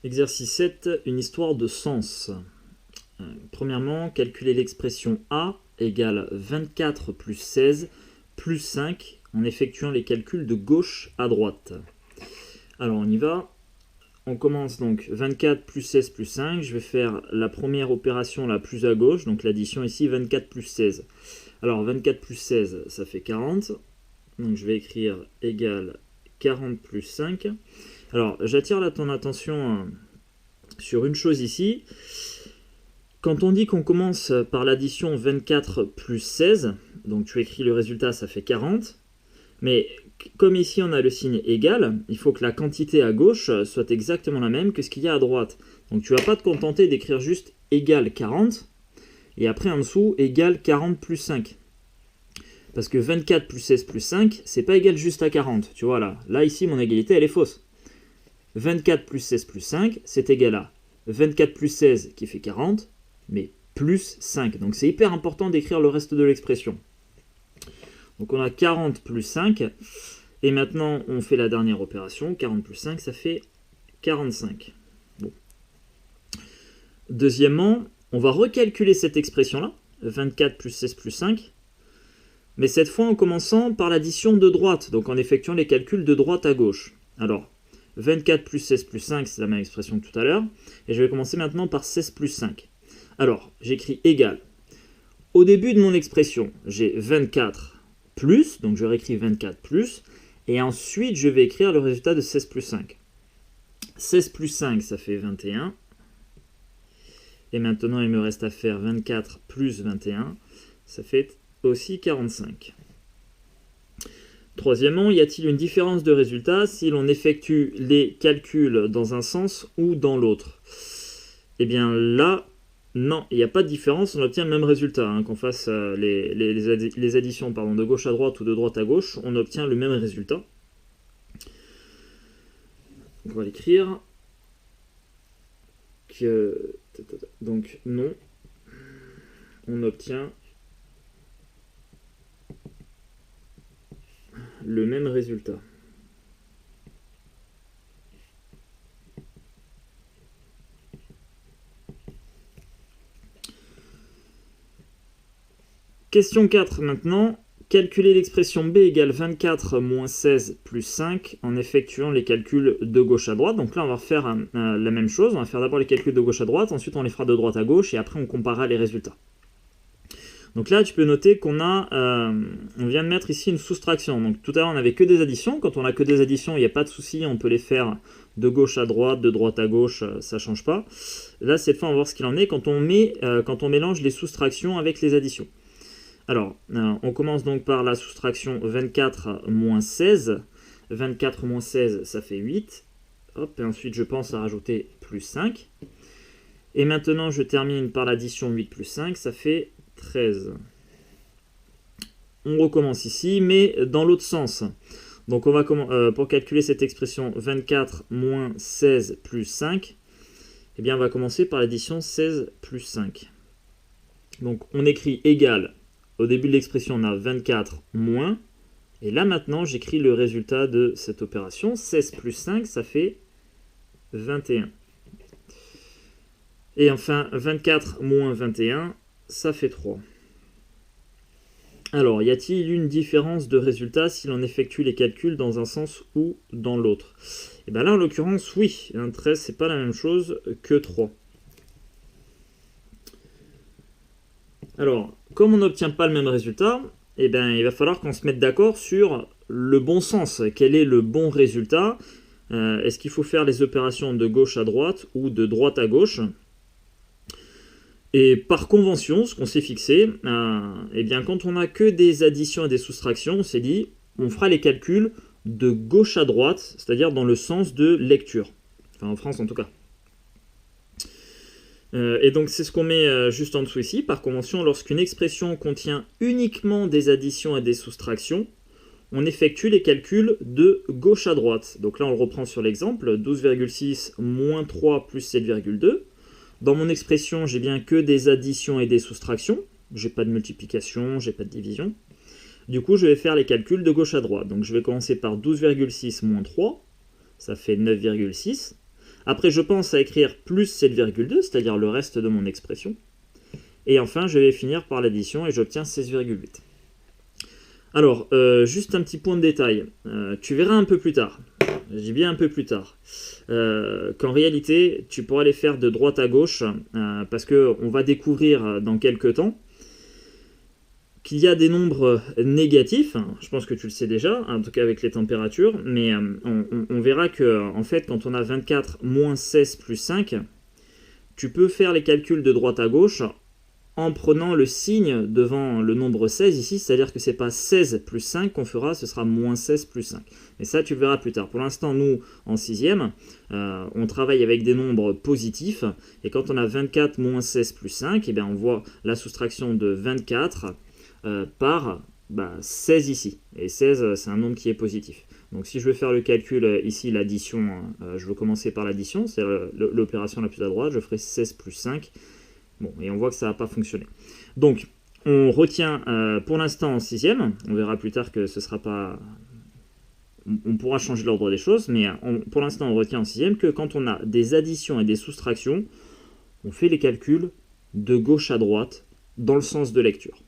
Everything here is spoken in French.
Exercice 7, une histoire de sens. Premièrement, calculer l'expression A égale 24 plus 16 plus 5 en effectuant les calculs de gauche à droite. Alors on y va. On commence donc 24 plus 16 plus 5. Je vais faire la première opération la plus à gauche, donc l'addition ici 24 plus 16. Alors 24 plus 16, ça fait 40. Donc je vais écrire égale 40 plus 5. Alors j'attire ton attention sur une chose ici. Quand on dit qu'on commence par l'addition 24 plus 16, donc tu écris le résultat, ça fait 40. Mais comme ici on a le signe égal, il faut que la quantité à gauche soit exactement la même que ce qu'il y a à droite. Donc tu ne vas pas te contenter d'écrire juste égal 40, et après en dessous égal 40 plus 5. Parce que 24 plus 16 plus 5, c'est pas égal juste à 40. Tu vois là, ici mon égalité elle est fausse. 24 plus 16 plus 5, c'est égal à 24 plus 16 qui fait 40, mais plus 5. Donc c'est hyper important d'écrire le reste de l'expression. Donc on a 40 plus 5, et maintenant on fait la dernière opération. 40 plus 5, ça fait 45. Bon. Deuxièmement, on va recalculer cette expression-là, 24 plus 16 plus 5, mais cette fois en commençant par l'addition de droite, donc en effectuant les calculs de droite à gauche. Alors, 24 plus 16 plus 5, c'est la même expression que tout à l'heure, et je vais commencer maintenant par 16 plus 5. Alors, j'écris égal. Au début de mon expression, j'ai 24 plus, donc je réécris 24 plus, et ensuite je vais écrire le résultat de 16 plus 5. 16 plus 5, ça fait 21. Et maintenant, il me reste à faire 24 plus 21, ça fait aussi 45. Troisièmement, y a-t-il une différence de résultat si l'on effectue les calculs dans un sens ou dans l'autre? Eh bien là, non, il n'y a pas de différence, on obtient le même résultat. Qu'on fasse les additions de gauche à droite ou de droite à gauche, on obtient le même résultat. On va l'écrire. Donc non, on obtient le même résultat. Question 4 maintenant. Calculer l'expression B égale 24 moins 16 plus 5 en effectuant les calculs de gauche à droite. Donc là, on va refaire la même chose. On va faire d'abord les calculs de gauche à droite, ensuite on les fera de droite à gauche, et après on comparera les résultats. Donc là, tu peux noter qu'on vient de mettre ici une soustraction. Donc tout à l'heure, on n'avait que des additions. Quand on n'a que des additions, il n'y a pas de souci, on peut les faire de gauche à droite, de droite à gauche, ça ne change pas. Là, cette fois, on va voir ce qu'il en est quand on mélange les soustractions avec les additions. Alors, on commence donc par la soustraction 24 moins 16. 24 moins 16, ça fait 8. Hop, et ensuite, je pense à rajouter plus 5. Et maintenant, je termine par l'addition 8 plus 5, ça fait 13. On recommence ici, mais dans l'autre sens. Donc, on va pour calculer cette expression 24 moins 16 plus 5, eh bien, on va commencer par l'addition 16 plus 5. Donc, on écrit égal. Au début de l'expression, on a 24 moins. Et là, maintenant, j'écris le résultat de cette opération. 16 plus 5, ça fait 21. Et enfin, 24 moins 21, ça fait 3. Alors, y a-t-il une différence de résultat si l'on effectue les calculs dans un sens ou dans l'autre? Et bien là, en l'occurrence, oui. 13, c'est pas la même chose que 3. Alors, comme on n'obtient pas le même résultat, eh bien, il va falloir qu'on se mette d'accord sur le bon sens. Quel est le bon résultat? Est-ce qu'il faut faire les opérations de gauche à droite ou de droite à gauche? Et par convention, ce qu'on s'est fixé, eh bien, quand on n'a que des additions et des soustractions, on s'est dit, on fera les calculs de gauche à droite, c'est-à-dire dans le sens de lecture. Enfin, en France en tout cas. Et donc c'est ce qu'on met juste en dessous ici. Par convention, lorsqu'une expression contient uniquement des additions et des soustractions, on effectue les calculs de gauche à droite. Donc là on le reprend sur l'exemple, 12,6 moins 3 plus 7,2. Dans mon expression, j'ai bien que des additions et des soustractions. J'ai pas de multiplication, j'ai pas de division. Du coup, je vais faire les calculs de gauche à droite. Donc je vais commencer par 12,6 moins 3, ça fait 9,6. Après, je pense à écrire plus 7,2, c'est-à-dire le reste de mon expression. Et enfin, je vais finir par l'addition et j'obtiens 16,8. Alors, juste un petit point de détail. Tu verras un peu plus tard, je dis bien un peu plus tard, qu'en réalité, tu pourras les faire de droite à gauche, parce qu'on va découvrir dans quelques temps qu'il y a des nombres négatifs, je pense que tu le sais déjà, en tout cas avec les températures, mais on verra que en fait, quand on a 24 moins 16 plus 5, tu peux faire les calculs de droite à gauche en prenant le signe devant le nombre 16 ici, c'est-à-dire que c'est pas 16 plus 5 qu'on fera, ce sera moins 16 plus 5. Mais ça, tu le verras plus tard. Pour l'instant, nous, en 6e, on travaille avec des nombres positifs, et quand on a 24 moins 16 plus 5, eh bien, on voit la soustraction de 24 par 16 ici. Et 16, c'est un nombre qui est positif. Donc si je veux faire le calcul ici, l'addition, je veux commencer par l'addition, c'est l'opération la plus à droite, je ferai 16 plus 5. Bon, et on voit que ça n'a pas fonctionné. Donc, on retient pour l'instant en 6e, on verra plus tard que ce sera pas... On pourra changer l'ordre des choses, mais pour l'instant, on retient en 6e que quand on a des additions et des soustractions, on fait les calculs de gauche à droite dans le sens de lecture.